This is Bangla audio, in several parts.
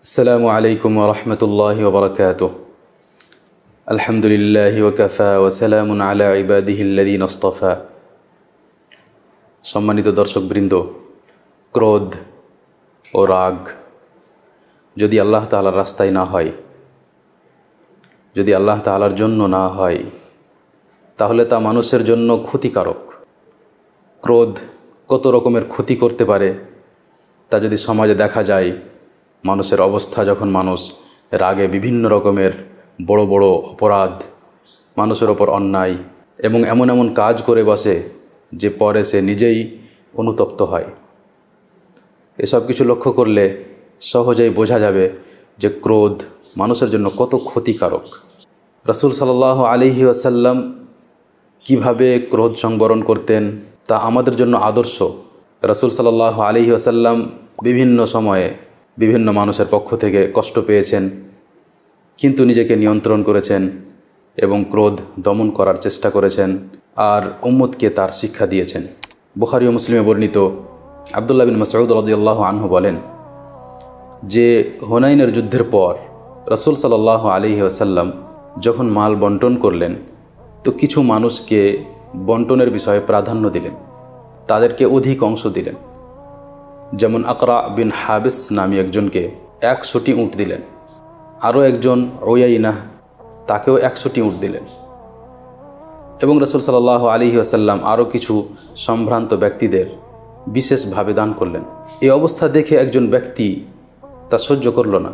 আসসালামু আলাইকুম ওয়া রাহমাতুল্লাহি ওয়া বারাকাতুহু। আলহামদুলিল্লাহি ওয়া কাফা ওয়া সালামুন আলা ইবাদিহিল্লাযীনা ইসতাফা। সম্মানিত দর্শকবৃন্দ, ক্রোধ ও রাগ যদি আল্লাহ তাআলার রাস্তায় না হয়, যদি আল্লাহ তাআলার জন্য না হয়, তাহলে তা মানুষের জন্য ক্ষতিকারক। ক্রোধ কত রকমের ক্ষতি করতে পারে তা যদি সমাজে দেখা যায়, মানুষের অবস্থা যখন মানুষ রাগে বিভিন্ন রকমের বড় বড় অপরাধ, মানুষের ওপর অন্যায় এবং এমন এমন কাজ করে বসে যে পরে সে নিজেই অনুতপ্ত হয়। এসব কিছু লক্ষ্য করলে সহজেই বোঝা যাবে যে ক্রোধ মানুষের জন্য কত ক্ষতিকারক। রাসূল সাল্লাল্লাহু আলাইহি ওয়াসাল্লাম কীভাবে ক্রোধ সংবরণ করতেন তা আমাদের জন্য আদর্শ। রাসূল সাল্লাল্লাহু আলাইহি ওয়াসাল্লাম বিভিন্ন সময়ে বিভিন্ন মানুষের পক্ষ থেকে কষ্ট পেয়েছেন, কিন্তু নিজেকে নিয়ন্ত্রণ করেছেন এবং ক্রোধ দমন করার চেষ্টা করেছেন আর উম্মতকে তার শিক্ষা দিয়েছেন। বুখারী ও মুসলিমে বর্ণিত আব্দুল্লাহ বিন মাসউদ রাদিয়াল্লাহু আনহু বলেন যে হুনাইনের যুদ্ধের পর রাসূল সাল্লাল্লাহু আলাইহি ওয়াসাল্লাম যখন মাল বন্টন করলেন, তো কিছু মানুষকে বন্টনের বিষয়ে প্রাধান্য দিলেন, তাদেরকে অধিক অংশ দিলেন। যেমন আকরা বিন হাবিস নামী একজনকে 100টি উট দিলেন, আরও একজন উয়াইনা, তাকেও 100টি উট দিলেন। এবং রাসূল সাল্লাল্লাহু আলাইহি ওয়াসাল্লাম আরও কিছু সম্ভ্রান্ত ব্যক্তিদের বিশেষভাবে দান করলেন। এই অবস্থা দেখে একজন ব্যক্তি তা সহ্য করল না,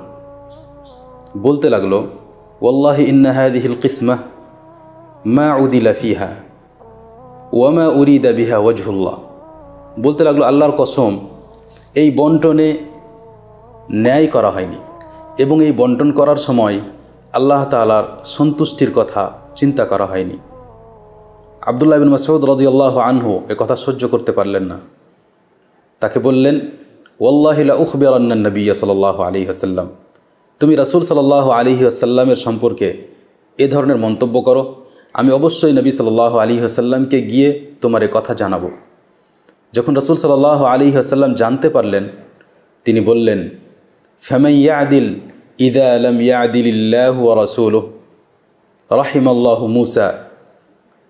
বলতে লাগলো, ওয়াল্লাহি ইন্না হাযিহিল কিসমাহ মা উদিলা ফিহা ওয়া মা উরিদা বিহা ওয়াজহুল্লাহ। বলতে লাগলো, আল্লাহর কসম, এই বন্টনে ন্যায় করা হয়নি এবং এই বন্টন করার সময় আল্লাহ তাআলার সন্তুষ্টির কথা চিন্তা করা হয়নি। আব্দুল্লাহ বিন মাসউদ রাদিয়াল্লাহু আনহু এ কথা সহ্য করতে পারলেন না। তাকে বললেন, ওয়াল্লাহি লা উখবিরান্না নবিয়্য সাল্লাল্লাহু আলাইহি ওয়াসাল্লাম, তুমি রাসূল সাল্লাল্লাহু আলাইহি ওয়াসাল্লামের সম্পর্কে এ ধরনের মন্তব্য করো, আমি অবশ্যই নবী সাল্লাল্লাহু আলাইহি ওয়াসাল্লামকে গিয়ে তোমার এ কথা জানাবো। যখন রাসূল সাল্লাল্লাহু আলাইহি ওয়াসাল্লাম জানতে পারলেন, তিনি বললেন, ফামান ইয়াদিল ইযা লাম ইয়াদিলিল্লাহু ওয়া রাসূলুহু রাহিমাল্লাহু মূসা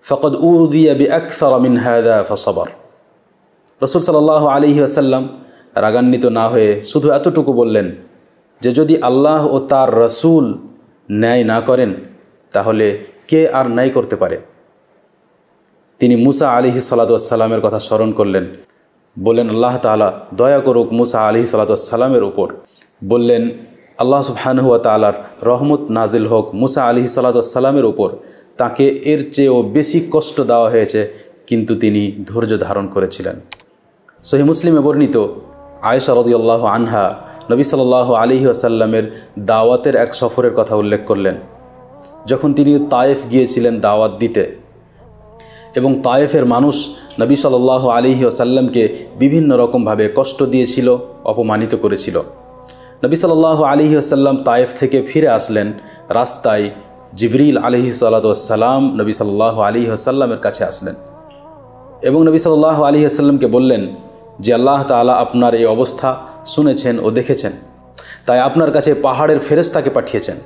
ফাকাদ উযিয়া বিআকসার মিন হাযা ফাসাবার। রাসূল সাল্লাল্লাহু আলাইহি ওয়াসাল্লাম রাগান্বিত না হয়ে শুধু এতটুকু বললেন যে যদি আল্লাহ ও তার রাসূল ন্যায় না করেন তাহলে কে আর ন্যায় করতে পারে। তিনি মুসা আলাইহিস সালাতু ওয়াস সালামের কথা স্মরণ করলেন, বললেন, আল্লাহ তাআলা দয়া করুক মুসা আলাইহিস সালাতু ওয়াস সালামের উপর। বললেন, আল্লাহ সুবহানাহু ওয়া তাআলার রহমত নাজিল হোক মুসা আলাইহিস সালাতু ওয়াস সালামের উপর। তাকে এর চেয়েও বেশি কষ্ট দেওয়া হয়েছে, কিন্তু তিনি ধৈর্য ধারণ করেছিলেন। সহিহ মুসলিমে বর্ণিত আয়েশা রাদিয়াল্লাহু আনহা নবী সাল্লাল্লাহু আলাইহি ওয়াসাল্লামের দাওয়াতের এক সফরের কথা উল্লেখ করলেন। যখন তিনি তায়েফ গিয়েছিলেন দাওয়াত দিতে এবং তায়েফের মানুষ নবী সাল্লাল্লাহু আলাইহি ওয়াসাল্লামকে বিভিন্ন রকমভাবে কষ্ট দিয়েছিল, অপমানিত করেছিল। নবী সাল্লাল্লাহু আলাইহি ওয়াসাল্লাম তায়েফ থেকে ফিরে আসলেন। রাস্তায় জিবরিল আলাইহিস সালাতু ওয়াস সালাম নবী সাল্লাল্লাহু আলাইহি ওয়াসাল্লামের কাছে আসলেন এবং নবী সাল্লাল্লাহু আলাইহি ওয়াসাল্লামকে বললেন যে আল্লাহ তাআলা আপনার এই অবস্থা শুনেছেন ও দেখেছেন, তাই আপনার কাছে পাহাড়ের ফেরেশতাকে পাঠিয়েছেন,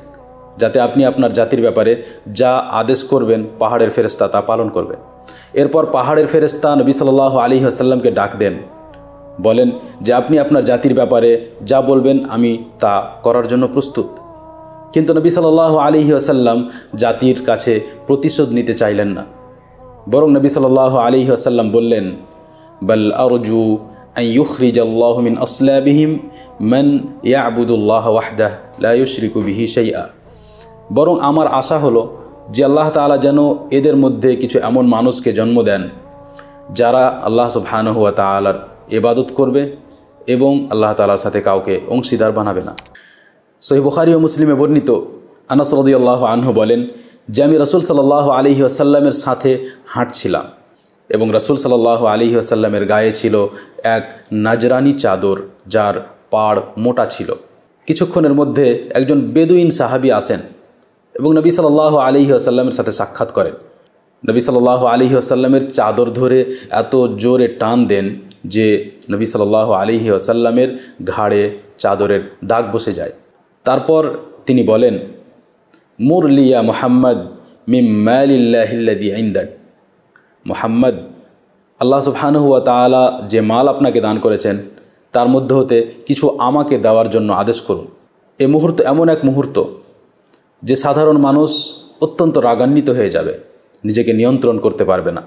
যাতে আপনি আপনার জাতির ব্যাপারে যা আদেশ করবেন পাহাড়ের ফেরেশতা তা পালন করবে। এরপর পাহাড়ের ফেরেশতা নবী সাল্লাল্লাহু আলাইহি ওয়াসাল্লামকে ডাক দেন, বলেন যে আপনি আপনার জাতির ব্যাপারে যা বলবেন আমি তা করার জন্য প্রস্তুত। কিন্তু নবী সাল্লাল্লাহু আলাইহি ওয়াসাল্লাম জাতির কাছে প্রতিশোধ নিতে চাইলেন না, বরং নবী সাল্লাল্লাহু আলাইহি ওয়াসাল্লাম বললেন, বাল আরজু আন ইউখরিজাল্লাহু মিন আসলাবিহিম মান ইয়াবুদুল্লাহ ওয়াহদাহু লা ইউশরিকু বিহি শাইআ। বরং আমার আশা হলো যে আল্লাহ তাআলা যেন এদের মধ্যে কিছু এমন মানুষকে জন্ম দেন যারা আল্লাহ সুবহানাহু ওয়া তাআলার ইবাদত করবে এবং আল্লাহ তাআলার সাথে কাউকে অংশীদার বানাবে না। সহিহ বুখারী ও মুসলিমে বর্ণিত আনাস রাদিয়াল্লাহু আনহু বলেন যে আমি রাসূল সাল্লাল্লাহু আলাইহি ওয়াসাল্লামের সাথে হাঁটছিলাম এবং রাসূল সাল্লাল্লাহু আলাইহি ওয়াসাল্লামের গায়ে ছিল এক নাজরানি চাদর, যার পাড় মোটা ছিল। কিছুক্ষণের মধ্যে একজন বেদুইন সাহাবী আসেন এবং নবী সাল্লাল্লাহু আলাইহি ওয়াসাল্লামের সাথে সাক্ষাৎ করেন। নবী সাল্লাল্লাহু আলাইহি ওয়াসাল্লামের চাদর ধরে এত জোরে টান দেন যে নবী সাল্লাল্লাহু আলাইহি ওয়াসাল্লামের ঘাড়ে চাদরের দাগ বসে যায়। তারপর তিনি বলেন, মুরলিয়া মুহাম্মদ মিম মালিল্লাহিল্লাযী ইনদাক, মুহাম্মদ, আল্লাহ সুবহানাহু ওয়া তাআলা যে মাল আপনাকে দান করেছেন তার মধ্যে হতে কিছু আমাকে দেওয়ার জন্য আদেশ করুন। এই মুহূর্ত এমন এক মুহূর্ত যে সাধারণ মানুষ অত্যন্ত রাগান্বিত হয়ে যাবে, নিজেকে নিয়ন্ত্রণ করতে পারবে না।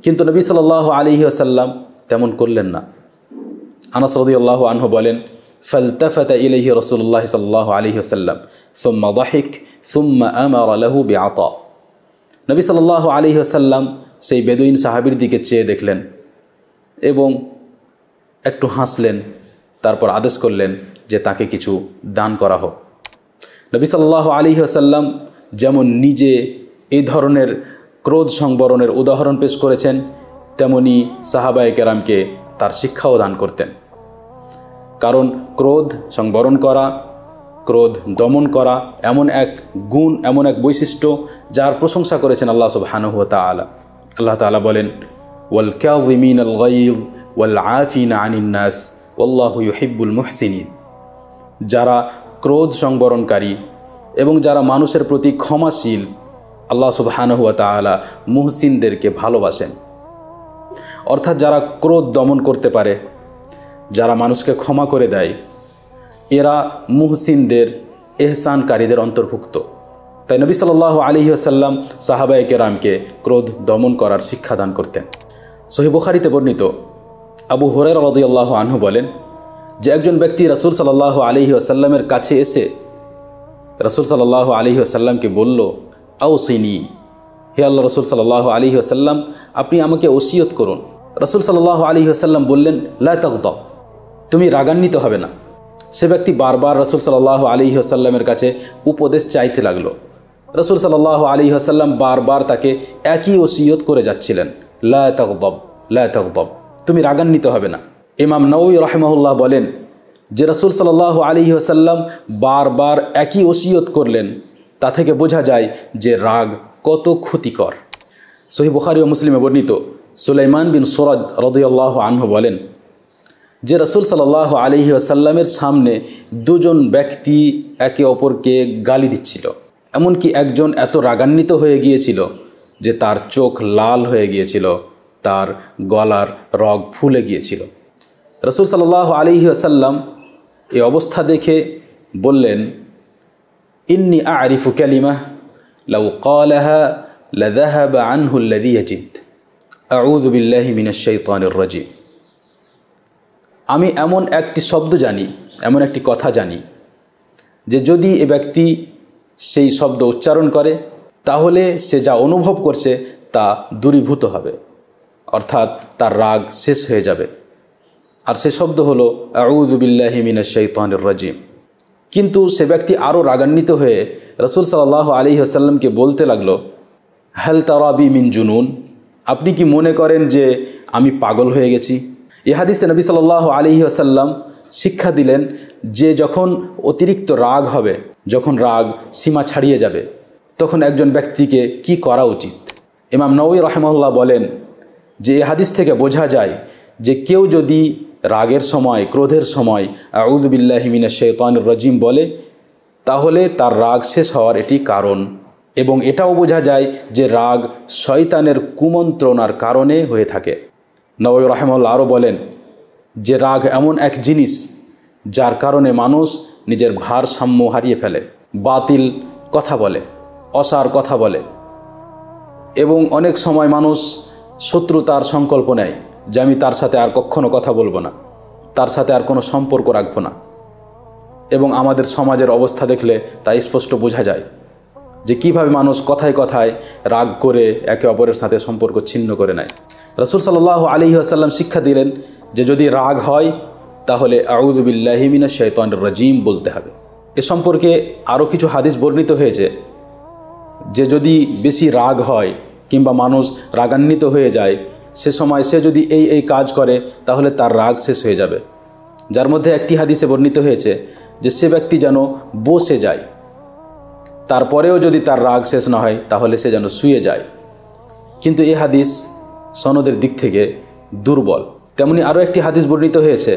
কিন্তু নবী সাল্লাল্লাহু আলাইহি ওয়াসাল্লাম তেমন করলেন না। আনাস রাদিয়াল্লাহু আনহু বলেন, ফালতাফাতা ইলাইহি রাসূলুল্লাহ সাল্লাল্লাহু আলাইহি ওয়াসাল্লাম সুম্মা যাহিক সুম্মা আমারা লাহু বিআতা। নবী সাল্লাল্লাহু আলাইহি ওয়াসাল্লাম সেই বেদুইন সাহাবীর দিকে চেয়ে দেখলেন এবং একটু হাসলেন, তারপর আদেশ করলেন যে তাকে কিছু দান করা হোক। নবী সাল্লাল্লাহু আলাইহি ওয়াসাল্লাম যেমন নিজে এই ধরনের ক্রোধ সংবরণের উদাহরণ পেশ করেছেন, তেমনি সাহাবায়ে কেরামকে তার শিক্ষাও দান করতেন। কারণ ক্রোধ সংবরণ করা, ক্রোধ দমন করা এমন এক গুণ, এমন এক বৈশিষ্ট্য যার প্রশংসা করেছেন আল্লাহ সুবহানাহু ওয়া তাআলা। আল্লাহ তাআলা বলেন, ওয়াল কাযিমিনাল গায়য ওয়াল আফিনা আনিন নাস ওয়াল্লাহু ইউহিব্বুল মুহসিনিন। যারা ক্রোধ সংবরণকারী এবং যারা মানুষের প্রতি ক্ষমাশীল, আল্লাহ সুবহানাহু ওয়া তাআলা মুহসিনদেরকে ভালোবাসেন। অর্থাৎ যারা ক্রোধ দমন করতে পারে, যারা মানুষকে ক্ষমা করে দেয়, এরা মুহসিনদের, এহসানকারীদের অন্তর্ভুক্ত। তাই নবী সাল্লাল্লাহু আলাইহি ওয়াসাল্লাম সাহাবায়ে কেরামকে ক্রোধ দমন করার শিক্ষা দান করতেন। সহিহ বুখারীতে বর্ণিত আবু হুরায়রা রাদিয়াল্লাহু আনহু বলেন যে একজন ব্যক্তি রাসূল সাল্লাল্লাহু আলাইহি ওয়াসাল্লামের কাছে এসে রাসূল সাল্লাল্লাহু আলাইহি ওয়াসাল্লামকে বলল, আওসিনি, হে আল্লাহ রাসূল সাল্লাল্লাহু আলাইহি ওয়াসাল্লাম, আপনি আমাকে ওসিয়ত করুন। রাসূল সাল্লাল্লাহু আলাইহি ওয়াসাল্লাম বললেন, লা তাগদাব, তুমি রাগান্বিত হবে না। সে ব্যক্তি বারবার রাসূল সাল্লাল্লাহু আলাইহি ওয়াসাল্লামের কাছে উপদেশ চাইতে লাগলো। রাসূল সাল্লাল্লাহু আলাইহি ওয়াসাল্লাম বারবার তাকে একই ওসিয়ত করে যাচ্ছিলেন, লা তাগদাব, লা তাগদাব, তুমি রাগান্বিত হবে না। ইমাম নাওয়ী রাহিমাহুল্লাহ বলেন যে রাসূল সাল্লাল্লাহু আলাইহি ওয়াসাল্লাম বারবার একই ওসিয়ত করলেন, তা থেকে বোঝা যায় যে রাগ কত ক্ষতিকর। সহিহ বুখারী ও মুসলিমে বর্ণিত সুলাইমান বিন সুরাদ রাদিয়াল্লাহু আনহু বলেন যে রাসূল সাল্লাল্লাহু আলাইহি ওয়াসাল্লামের সামনে দুজন ব্যক্তি একে অপরকে গালি দিচ্ছিল। এমনকি একজন এত রাগান্বিত হয়ে গিয়েছিল যে তার চোখ লাল হয়ে গিয়েছিল, তার গলার রগ ফুলে গিয়েছিল। রাসূল সাল্লাল্লাহু আলাইহি ওয়াসাল্লাম এই অবস্থা দেখে বললেন, ইন্নী আ'রিফু কালিমা লাউ ক্বালাহা লাযাহাবা আনহু আল্লাযী ইয়াজিদ, আউযু বিল্লাহি মিনাশ শাইতানির রাজীম। আমি এমন একটি শব্দ জানি, এমন একটি কথা জানি যে যদি এ ব্যক্তি সেই শব্দ উচ্চারণ করে তাহলে সে যা অনুভব করছে তা দূরীভূত হবে, অর্থাৎ তার রাগ শেষ হয়ে যাবে। আর সে শব্দ হলো আউযু বিল্লাহি মিনাশ শাইতানির রাজীম। কিন্তু সে ব্যক্তি আরও রাগান্বিত হয়ে রাসূল সাল্লাল্লাহু আলাইহি ওয়াসাল্লামকে বলতে লাগলো, হাল তারা বি মিন জুনুন, আপনি কি মনে করেন যে আমি পাগল হয়ে গেছি? এই হাদিসে নবী সাল্লাল্লাহু আলাইহি ওয়াসাল্লাম শিক্ষা দিলেন যে যখন অতিরিক্ত রাগ হবে, যখন রাগ সীমা ছাড়িয়ে যাবে, তখন একজন ব্যক্তিকে কি করা উচিত। ইমাম নাওয়ী রাহিমাহুল্লাহ বলেন যে এই হাদিস থেকে বোঝা যায় যে কেউ যদি রাগের সময়, ক্রোধের সময় আউযু বিল্লাহি মিনাশ শাইতানির রাজীম বলে তাহলে তার রাগ শেষ হওয়ার এটি কারণ। এবং এটাও বোঝা যায় যে রাগ শয়তানের কুমন্ত্রণার কারণে হয়ে থাকে। নাওয়ী রাহিমাহুল্লাহ আরও বলেন যে রাগ এমন এক জিনিস যার কারণে মানুষ নিজের ভারসাম্য হারিয়ে ফেলে, বাতিল কথা বলে, অসার কথা বলে, এবং অনেক সময় মানুষ শত্রুতার সংকল্প নেয় যে আমি তার সাথে আর কখনো কথা বলবো না, তার সাথে আর কোনো সম্পর্ক রাখবো না। এবং আমাদের সমাজের অবস্থা দেখলে তা স্পষ্ট বোঝা যায় যে কিভাবে মানুষ কথায় কথায় রাগ করে একে অপরের সাথে সম্পর্ক ছিন্ন করে নেয়। রাসূল সাল্লাল্লাহু আলাইহি ওয়াসাল্লাম শিক্ষা দিলেন যে যদি রাগ হয় তাহলে আউযু বিল্লাহি মিনাশ শাইতানির রাজীম বলতে হবে। এ সম্পর্কে আরও কিছু হাদিস বর্ণিত হয়েছে যে যদি বেশি রাগ হয় কিংবা মানুষ রাগান্বিত হয়ে যায়, সে সময় সে যদি এই কাজ করে তাহলে তার রাগ শেষ হয়ে যাবে। যার মধ্যে একটি হাদিসে বর্ণিত হয়েছে যে সে ব্যক্তি যেন বসে যায়, তারপরেও যদি তার রাগ শেষ না হয় তাহলে সে যেন শুয়ে যায়। কিন্তু এই হাদিস সনদের দিক থেকে দুর্বল। তেমনি আরও একটি হাদিস বর্ণিত হয়েছে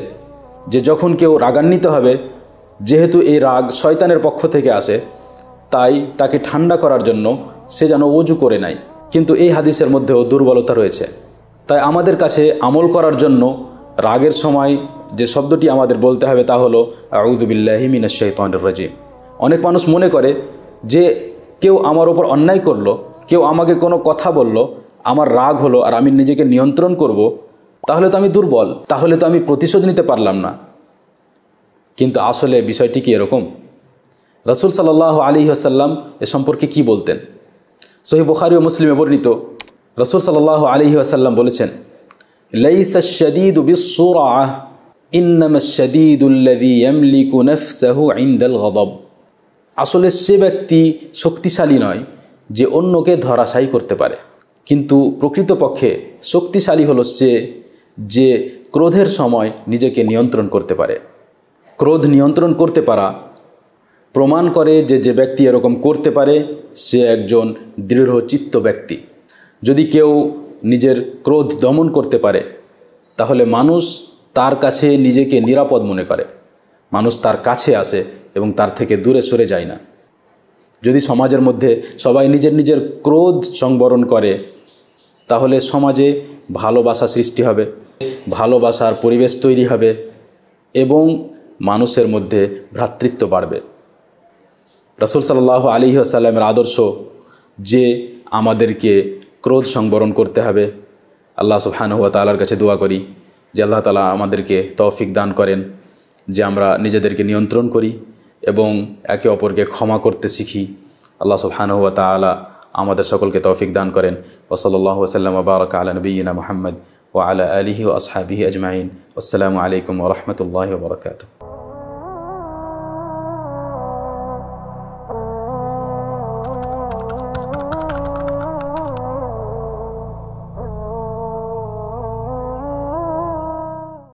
যে যখন কেউ রাগান্বিত হবে, যেহেতু এই রাগ শয়তানের পক্ষ থেকে আসে, তাই তাকে ঠান্ডা করার জন্য সে যেন ওযু করে নেয়। কিন্তু এই হাদিসের মধ্যেও দুর্বলতা রয়েছে। তাই আমাদের কাছে আমল করার জন্য রাগের সময় যে শব্দটি আমাদের বলতে হবে তা হলো আউযু বিল্লাহি মিনাশ শাইতানির রাজিম। অনেক মানুষ মনে করে যে কেউ আমার ওপর অন্যায় করলো, কেউ আমাকে কোনো কথা বলল, আমার রাগ হলো আর আমি নিজেকে নিয়ন্ত্রণ করব, তাহলে তো আমি দুর্বল, তাহলে তো আমি প্রতিশোধ নিতে পারলাম না। কিন্তু আসলে বিষয়টি কি এরকম? রাসূল সাল্লাল্লাহু আলাইহি ওয়াসাল্লাম এ সম্পর্কে কি বলতেন? সহিহ বুখারী ও মুসলিমে বর্ণিত রাসূল সাল্লাল্লাহু আলাইহি ওয়াসাল্লাম বলেছেন, লাইসা আশ-শাদীদু বিস-সুরআহ ইন্নামা আশ-শাদীদু আল্লাযী ইয়ামলিকু নাফসাহু ইনদাল গাদাব। আসলে সে ব্যক্তি শক্তিশালী নয় যে অন্যকে ধরাশায়ী করতে পারে, কিন্তু প্রকৃতপক্ষে শক্তিশালী হলো সে যে ক্রোধের সময় নিজেকে নিয়ন্ত্রণ করতে পারে। ক্রোধ নিয়ন্ত্রণ করতে পারা প্রমাণ করে যে যে ব্যক্তি এরকম করতে পারে সে একজন দৃঢ়চিত্ত ব্যক্তি। যদি কেউ নিজের ক্রোধ দমন করতে পারে তাহলে মানুষ তার কাছে নিজেকে নিরাপদ মনে করে, মানুষ তার কাছে আসে এবং তার থেকে দূরে সরে যায় না। যদি সমাজের মধ্যে সবাই নিজের নিজের ক্রোধ সংবরণ করে তাহলে সমাজে ভালোবাসা সৃষ্টি হবে, ভালোবাসার পরিবেশ তৈরি হবে এবং মানুষের মধ্যে ভ্রাতৃত্ব বাড়বে। রাসূল সাল্লাল্লাহু আলাইহি ওয়াসাল্লামের আদর্শ যে আমাদেরকে ক্রোধ সংবরণ করতে হবে। আল্লাহ সুবহানাহু ওয়া তাআলার কাছে দোয়া করি যে আল্লাহ তাআলা আমাদেরকে তৌফিক দান করেন যে আমরা নিজেদেরকে নিয়ন্ত্রণ করি এবং একে অপরকে ক্ষমা করতে শিখি। আল্লাহ সুবহানাহু ওয়া তাআলা আমাদের সকলকে তৌফিক দান করেন। ওয়া সাল্লাল্লাহু ওয়া সাল্লাম ওয়া বারাকা আলা নবিয়িনা মুহাম্মদ ওয়া আলা আলিহি ওয়া আসহাবিহি আজমাইন। আসসালামু আলাইকুম ওয়া রাহমাতুল্লাহি ওয়া বারাকাতুহু।